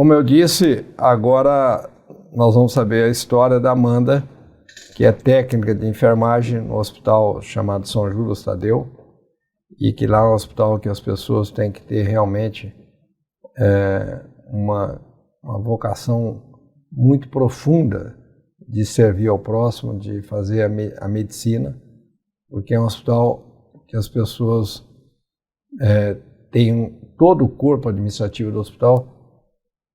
como eu disse, agora nós vamos saber a história da Amanda, que é técnica de enfermagem no hospital chamado São Judas Tadeu, e que lá é um hospital que as pessoas têm que ter realmente uma vocação muito profunda de servir ao próximo, de fazer a medicina, porque é um hospital que as pessoas têm todo o corpo administrativo do hospital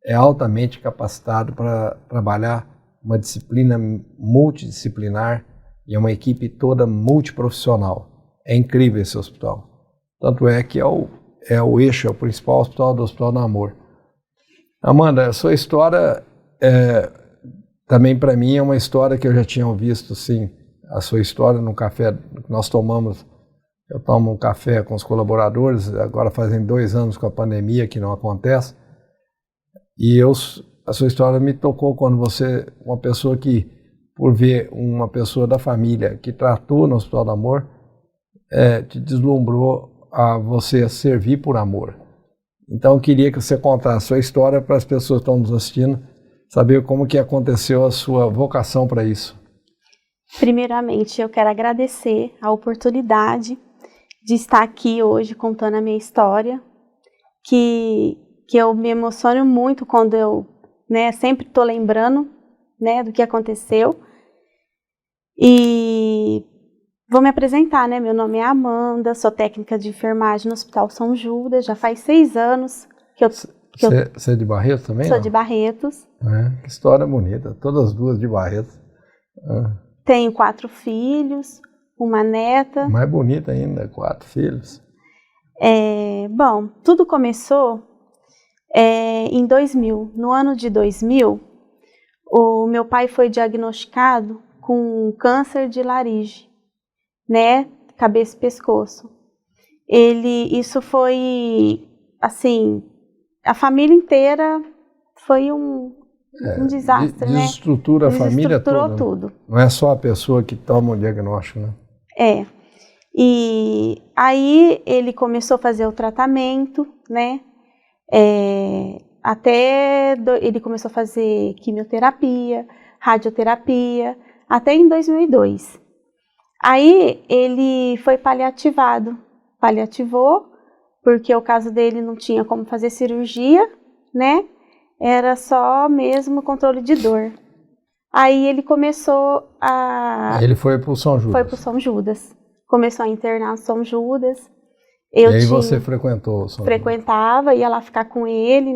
é altamente capacitado para trabalhar uma disciplina multidisciplinar e é uma equipe toda multiprofissional. É incrível esse hospital. Tanto é que é o eixo, é o principal hospital do Hospital do Amor. Amanda, a sua história também para mim é uma história que eu já tinha visto, sim, a sua história no café que nós tomamos. Eu tomo um café com os colaboradores, agora fazem 2 anos com a pandemia que não acontece, e a sua história me tocou quando você, uma pessoa que, por ver uma pessoa da família que tratou no Hospital do Amor, te deslumbrou a você servir por amor. Então eu queria que você contasse a sua história para as pessoas que estão nos assistindo, saber como que aconteceu a sua vocação para isso. Primeiramente, eu quero agradecer a oportunidade de estar aqui hoje contando a minha história, que eu me emociono muito quando eu, sempre estou lembrando, do que aconteceu. E vou me apresentar, meu nome é Amanda, sou técnica de enfermagem no Hospital São Judas, já faz 6 anos que eu... Você é de Barretos também? Sou de Barretos. Que história bonita, todas as duas de Barretos. Tenho 4 filhos, uma neta. Mais bonita ainda, 4 filhos. Bom, tudo começou em 2000. No ano de 2000, o meu pai foi diagnosticado com câncer de laringe, cabeça e pescoço. Isso foi, assim, a família inteira foi um desastre, desestrutura a família toda. Tudo. Não é só a pessoa que toma o diagnóstico, E aí ele começou a fazer o tratamento, ele começou a fazer quimioterapia, radioterapia, até em 2002. Aí ele foi paliativou, porque o caso dele não tinha como fazer cirurgia, era só mesmo controle de dor. Aí ele começou a... Ele foi para o São Judas. Foi para o São Judas. Começou a internar no São Judas. Você frequentou o São Judas? Frequentava, ia lá ficar com ele,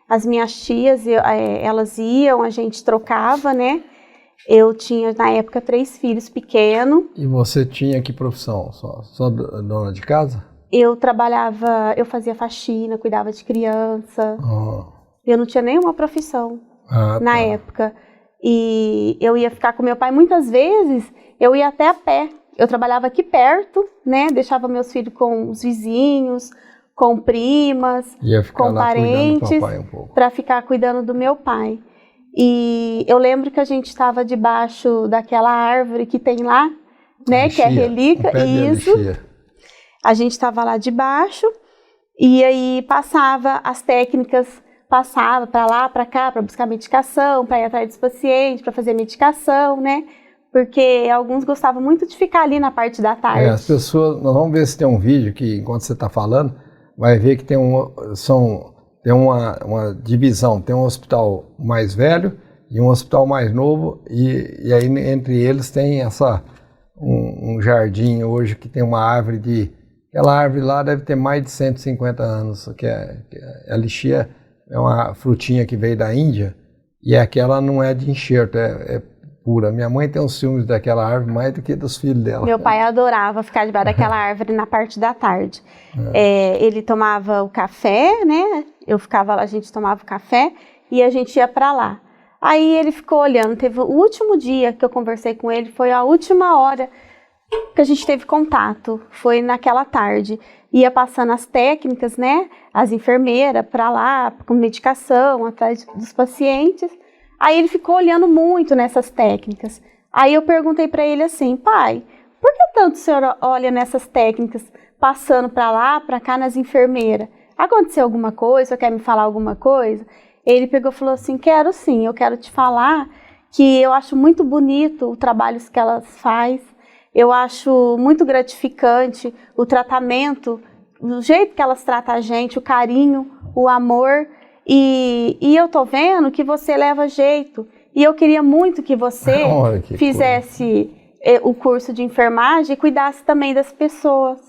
As minhas tias, elas iam, a gente trocava, Eu tinha, na época, 3 filhos pequenos. E você tinha que profissão? Só dona de casa? Eu trabalhava, eu fazia faxina, cuidava de criança. Eu não tinha nenhuma profissão na época. E eu ia ficar com meu pai, muitas vezes, eu ia até a pé. Eu trabalhava aqui perto, deixava meus filhos com os vizinhos, com primas, com parentes, para ficar cuidando do meu pai. E eu lembro que a gente estava debaixo daquela árvore que tem lá, que é a relíquia, isso. A gente estava lá debaixo e aí passava as técnicas, passava para lá, para cá, para buscar medicação, para ir atrás dos pacientes, para fazer medicação, Porque alguns gostavam muito de ficar ali na parte da tarde. As pessoas, nós vamos ver se tem um vídeo que, enquanto você está falando, vai ver que tem uma divisão, tem um hospital mais velho e um hospital mais novo, e aí entre eles tem um jardim hoje que tem uma árvore aquela árvore lá deve ter mais de 150 anos, que a lixia é uma frutinha que veio da Índia, e aquela não é de enxerto, é pura. Minha mãe tem uns ciúmes daquela árvore mais do que dos filhos dela. Meu pai adorava ficar debaixo daquela árvore na parte da tarde. Ele tomava o café, Eu ficava lá, a gente tomava o café e a gente ia para lá. Aí ele ficou olhando, teve o último dia que eu conversei com ele, foi a última hora que a gente teve contato, foi naquela tarde. Ia passando as técnicas, As enfermeiras para lá, com medicação, atrás dos pacientes. Aí ele ficou olhando muito nessas técnicas. Aí eu perguntei para ele assim, pai, por que tanto o senhor olha nessas técnicas, passando para lá, para cá nas enfermeiras? Aconteceu alguma coisa? Quer me falar alguma coisa? ele pegou e falou assim, quero sim, eu quero te falar que eu acho muito bonito o trabalho que elas fazem, eu acho muito gratificante o tratamento, o jeito que elas tratam a gente, o carinho, o amor, e eu tô vendo que você leva jeito, e eu queria muito que você fizesse o curso de enfermagem e cuidasse também das pessoas.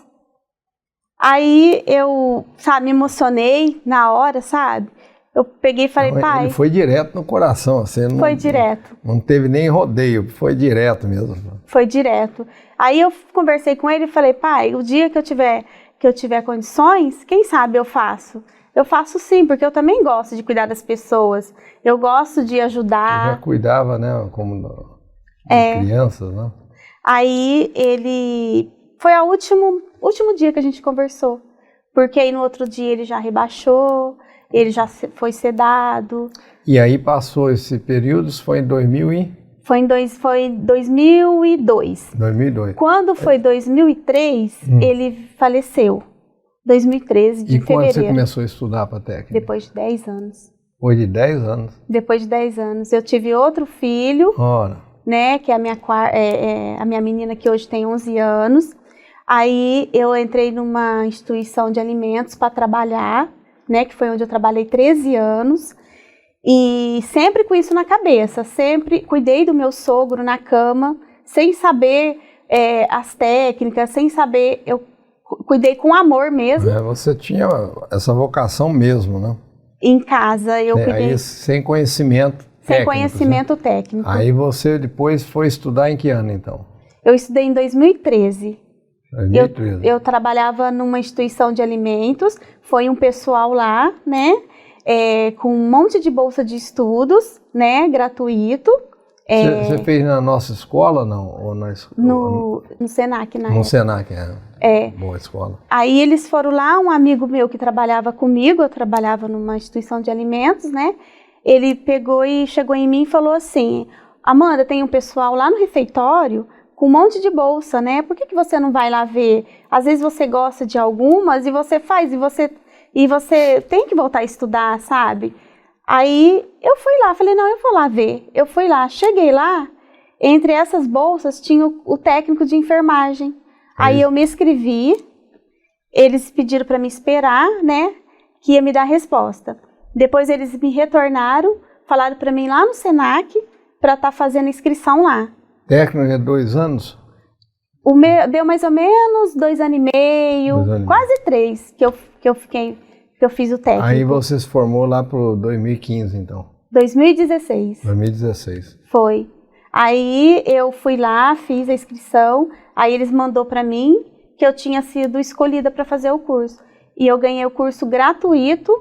Aí eu, sabe, me emocionei na hora, sabe? Eu peguei e falei, pai... Ele foi direto no coração, você não... Foi direto. Não teve nem rodeio, foi direto mesmo. Foi direto. Aí eu conversei com ele e falei, pai, o dia que eu tiver condições, quem sabe eu faço. Eu faço sim, porque eu também gosto de cuidar das pessoas. Eu gosto de ajudar. Eu já cuidava, né, como crianças, né? Aí ele... Foi o último dia que a gente conversou. Porque aí no outro dia ele já rebaixou, ele já foi sedado. E aí passou esse período, isso foi em 2000 e... Foi 2002. 2002. Quando foi 2003, ele faleceu. 2013, de fevereiro. E quando você começou a estudar para técnica? Depois de 10 anos. Depois de 10 anos? Depois de 10 anos. Eu tive outro filho, né, que é a minha menina que hoje tem 11 anos. Aí eu entrei numa instituição de alimentos para trabalhar, né, que foi onde eu trabalhei 13 anos. E sempre com isso na cabeça, sempre cuidei do meu sogro na cama, sem saber as técnicas, sem saber, eu cuidei com amor mesmo. Você tinha essa vocação mesmo, né? Em casa eu cuidei. Aí, sem conhecimento técnico. Sem conhecimento técnico. Aí você depois foi estudar em que ano, então? Eu estudei em 2013. 2013. Eu trabalhava numa instituição de alimentos, foi um pessoal lá, né? Com um monte de bolsa de estudos, né, gratuito. Você fez na nossa escola, não? Ou na escola? No Senac, na época. No Senac, boa escola. Aí eles foram lá, um amigo meu que trabalhava comigo, eu trabalhava numa instituição de alimentos, né, ele pegou e chegou em mim e falou assim, Amanda, tem um pessoal lá no refeitório com um monte de bolsa, né, por que você não vai lá ver? Às vezes você gosta de algumas e você faz, e você tem que voltar a estudar, sabe? Aí eu fui lá, falei, não, eu vou lá ver. Eu fui lá, cheguei lá, entre essas bolsas tinha o técnico de enfermagem. Aí eu me inscrevi, eles pediram para me esperar, né, que ia me dar a resposta. Depois eles me retornaram, falaram para mim lá no Senac, para estar fazendo inscrição lá. Técnico é 2 anos? Deu mais ou menos 2 anos e meio, quase 3 que eu fiz o técnico. Aí você se formou lá pro 2015, então? 2016. 2016. Foi. Aí eu fui lá, fiz a inscrição, aí eles mandou para mim que eu tinha sido escolhida para fazer o curso. E eu ganhei o curso gratuito.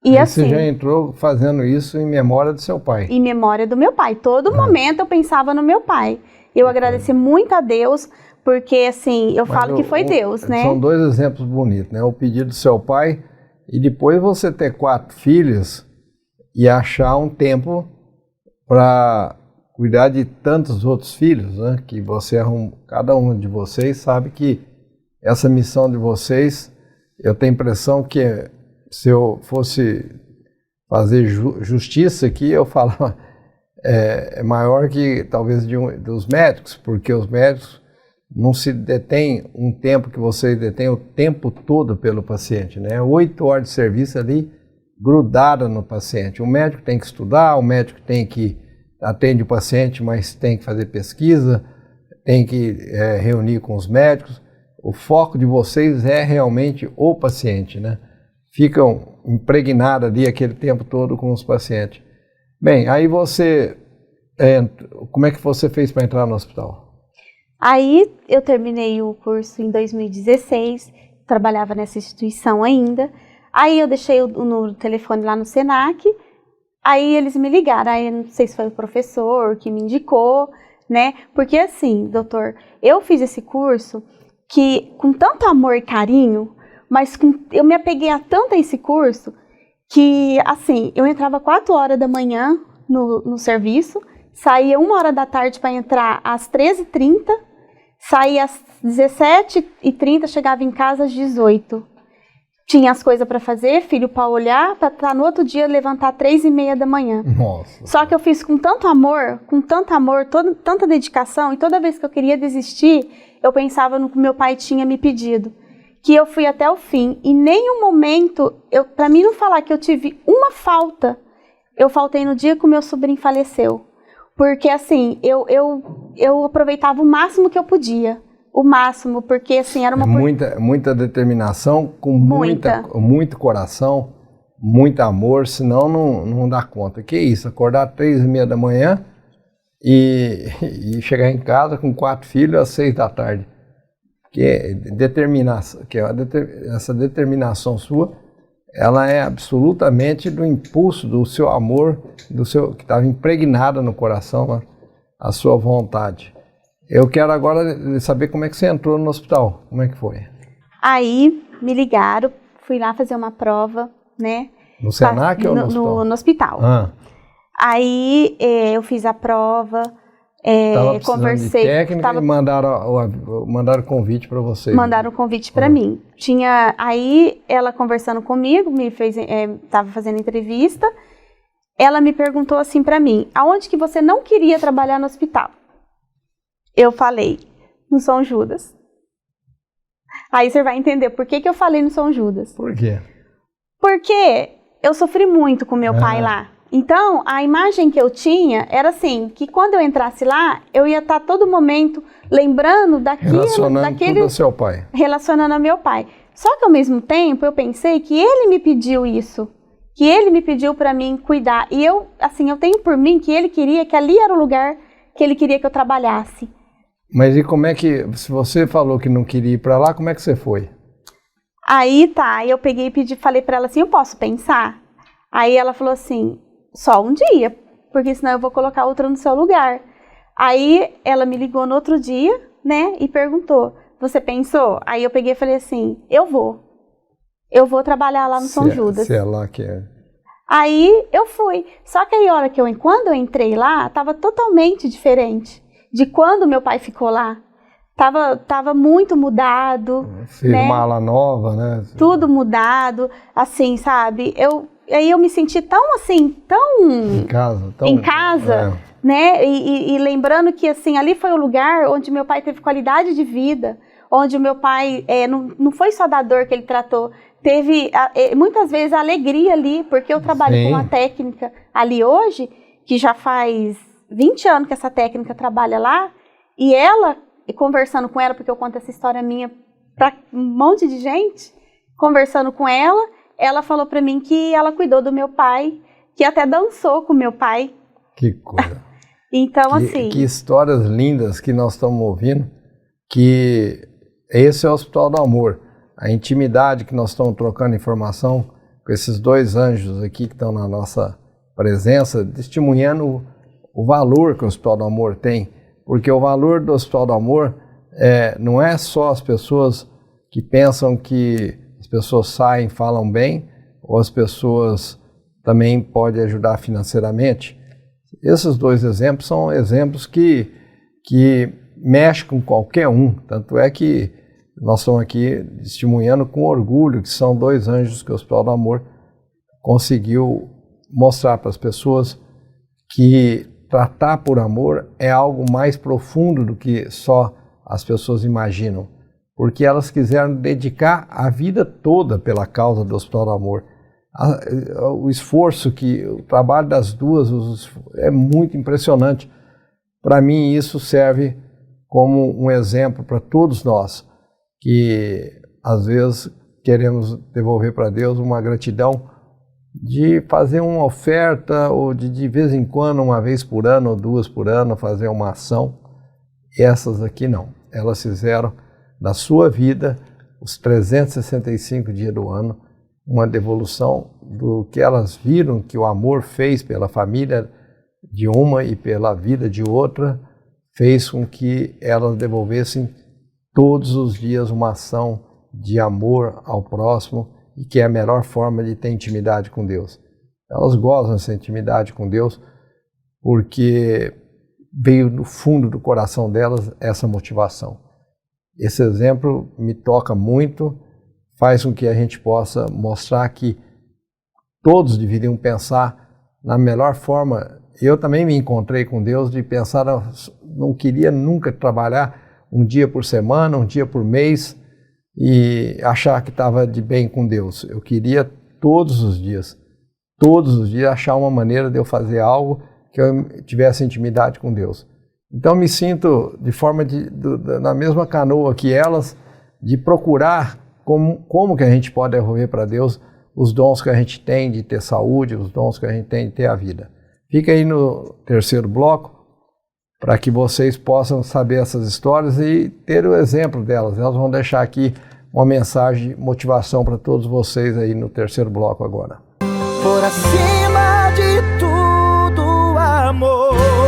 E assim, você já entrou fazendo isso em memória do seu pai? Em memória do meu pai. Todo momento eu pensava no meu pai. Eu agradeci muito a Deus, porque assim, eu falo que foi Deus, né? São 2 exemplos bonitos, né? O pedido do seu pai e depois você ter 4 filhos e achar um tempo para cuidar de tantos outros filhos, né? Que você cada um de vocês sabe que essa missão de vocês, eu tenho a impressão que se eu fosse fazer justiça aqui, eu falava é maior que talvez dos médicos, porque os médicos não se detêm um tempo que vocês detêm o tempo todo pelo paciente, né? 8 horas de serviço ali grudada no paciente. O médico tem que estudar, o médico tem que atende o paciente, mas tem que fazer pesquisa, tem que reunir com os médicos. O foco de vocês é realmente o paciente, né? Ficam impregnados ali aquele tempo todo com os pacientes. Bem, aí você, como é que você fez para entrar no hospital? Aí eu terminei o curso em 2016, trabalhava nessa instituição ainda. Aí eu deixei o número do telefone lá no Senac, aí eles me ligaram, aí não sei se foi o professor que me indicou, né? Porque assim, doutor, eu fiz esse curso que com tanto amor e carinho, mas eu me apeguei a tanto a esse curso que, assim, eu entrava 4 horas da manhã no serviço, saía 1 hora da tarde para entrar às 13h30, saía às 17h30, chegava em casa às 18h. tinha as coisas para fazer, filho para olhar, para estar no outro dia levantar 3h30 da manhã. Nossa. Só que eu fiz com tanto amor, tanta dedicação, e toda vez que eu queria desistir, eu pensava no que meu pai tinha me pedido. Que eu fui até o fim. E nenhum momento, para mim não falar que eu tive uma falta, eu faltei no dia que o meu sobrinho faleceu. Porque assim, eu aproveitava o máximo que eu podia. O máximo, porque assim, era uma... Muita determinação, com muito coração, muito amor, senão não dá conta. Que isso, acordar 3h30 da manhã e chegar em casa com 4 filhos às 6 da tarde. Essa determinação sua, ela é absolutamente do impulso do seu amor, que estava impregnada no coração, a sua vontade. Eu quero agora saber como é que você entrou no hospital. Como é que foi? Aí me ligaram, fui lá fazer uma prova, né? No Senac ou no hospital? No hospital. Aí eu fiz a prova, conversei. De técnica e mandaram convite para você. Mandaram convite para mim. Aí ela conversando comigo, estava fazendo entrevista. Ela me perguntou assim para mim: aonde que você não queria trabalhar no hospital? Eu falei, no São Judas. Aí você vai entender por que eu falei no São Judas. Por quê? Porque eu sofri muito com meu pai lá. Então, a imagem que eu tinha era assim, que quando eu entrasse lá, eu ia estar todo momento lembrando daquilo, tudo ao seu pai. Relacionando ao meu pai. Só que ao mesmo tempo, eu pensei que ele me pediu isso. Que ele me pediu para mim cuidar. E eu tenho por mim que ele queria, que ali era o lugar que ele queria que eu trabalhasse. Mas e como é que, se você falou que não queria ir para lá, como é que você foi? Aí eu peguei e falei para ela assim, eu posso pensar? Aí ela falou assim, só um dia, porque senão eu vou colocar outra no seu lugar. Aí ela me ligou no outro dia, né, e perguntou, você pensou? Aí eu peguei e falei assim, eu vou trabalhar lá no São Judas. Se é lá que é. Aí eu fui, só que aí quando eu entrei lá, estava totalmente diferente de quando meu pai ficou lá. Tava muito mudado. Fez uma ala nova, né? Tudo mudado, assim, sabe? Aí eu me senti tão em casa, né? E lembrando que, assim, ali foi o lugar onde meu pai teve qualidade de vida, onde o meu pai, não foi só da dor que ele tratou, teve muitas vezes a alegria ali, porque eu trabalho com uma técnica ali hoje, que já faz 20 anos que essa técnica trabalha lá, e ela, conversando com ela, porque eu conto essa história minha para um monte de gente, conversando com ela, ela falou para mim que ela cuidou do meu pai, que até dançou com o meu pai. Que coisa. Então, assim... Que histórias lindas que nós estamos ouvindo, que esse é o Hospital do Amor. A intimidade que nós estamos trocando informação com esses 2 anjos aqui que estão na nossa presença, testemunhando o valor que o Hospital do Amor tem. Porque o valor do Hospital do Amor não é só as pessoas que pensam que as pessoas saem, falam bem, ou as pessoas também podem ajudar financeiramente. Esses 2 exemplos são exemplos que mexem com qualquer um. Tanto é que nós estamos aqui testemunhando com orgulho que são 2 anjos que o Hospital do Amor conseguiu mostrar para as pessoas que tratar por amor é algo mais profundo do que só as pessoas imaginam, porque elas quiseram dedicar a vida toda pela causa do Hospital do Amor. O esforço, o trabalho das duas é muito impressionante. Para mim isso serve como um exemplo para todos nós, que às vezes queremos devolver para Deus uma gratidão de fazer uma oferta ou de vez em quando, uma vez por ano ou 2 por ano, fazer uma ação. Essas aqui não. Elas fizeram da sua vida, os 365 dias do ano, uma devolução do que elas viram que o amor fez pela família de uma e pela vida de outra, fez com que elas devolvessem todos os dias uma ação de amor ao próximo, e que é a melhor forma de ter intimidade com Deus. Elas gozam dessa intimidade com Deus porque veio do fundo do coração delas essa motivação. Esse exemplo me toca muito, faz com que a gente possa mostrar que todos deveriam pensar na melhor forma. Eu também me encontrei com Deus de pensar, não queria nunca trabalhar um dia por semana, um dia por mês e achar que estava de bem com Deus. Eu queria todos os dias achar uma maneira de eu fazer algo que eu tivesse intimidade com Deus. Então me sinto de forma na mesma canoa que elas, de procurar como que a gente pode devolver para Deus os dons que a gente tem de ter saúde, os dons que a gente tem de ter a vida. Fica aí no terceiro bloco para que vocês possam saber essas histórias e ter o exemplo delas. Elas vão deixar aqui uma mensagem de motivação para todos vocês aí no terceiro bloco agora. Por acima de tudo, amor.